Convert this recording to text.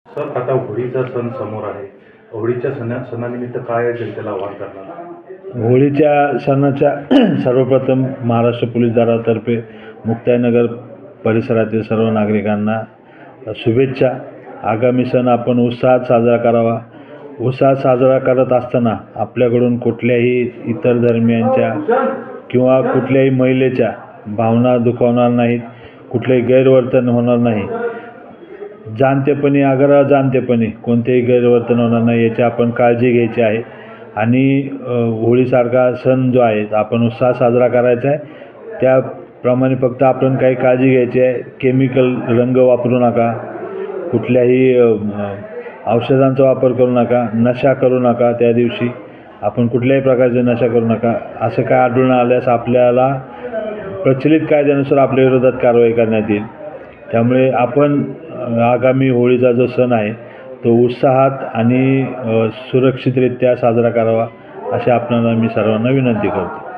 Sir, आता होळीचा सण समोर आहे. होळीच्या सणानिमित्त काय जनतेला आवाहन करणार? होळीच्या सणाच्या सर्वप्रथम महाराष्ट्र पोलीस दलातर्फे मुक्ताईनगर परिसरातील सर्व नागरिकांना शुभेच्छा. आगामी सण आपण उत्साहात साजरा करावा. उत्साहात साजरा करत असताना आपल्याकडून कुठल्याही इतर धर्मियांच्या किंवा कुठल्याही महिलेच्या भावना दुखावणार नाहीत, कुठलेही गैरवर्तन होणार नाही. जाणतेपणी अगर अजाणतेपणी कोणतेही गैरवर्तन होणार नाही याची आपण काळजी घ्यायची आहे. आणि होळीसारखा सण जो आहे आपण उत्साह साजरा करायचा आहे. त्याप्रमाणे फक्त आपण काही काळजी घ्यायची आहे. केमिकल रंग वापरू नका, कुठल्याही औषधांचा वापर करू नका, नशा करू नका. त्या दिवशी आपण कुठल्याही प्रकारचे नशा करू नका. असं काय आढळून आल्यास आपल्याला प्रचलित कायद्यानुसार आपल्या विरोधात कारवाई करण्यात येईल. त्यामुळे आपण आगामी होळीचा जो सण आहे तो उत्साहात आणि सुरक्षितरित्या साजरा करावा अशी आपणाला मी सर्वांना विनंती करतो.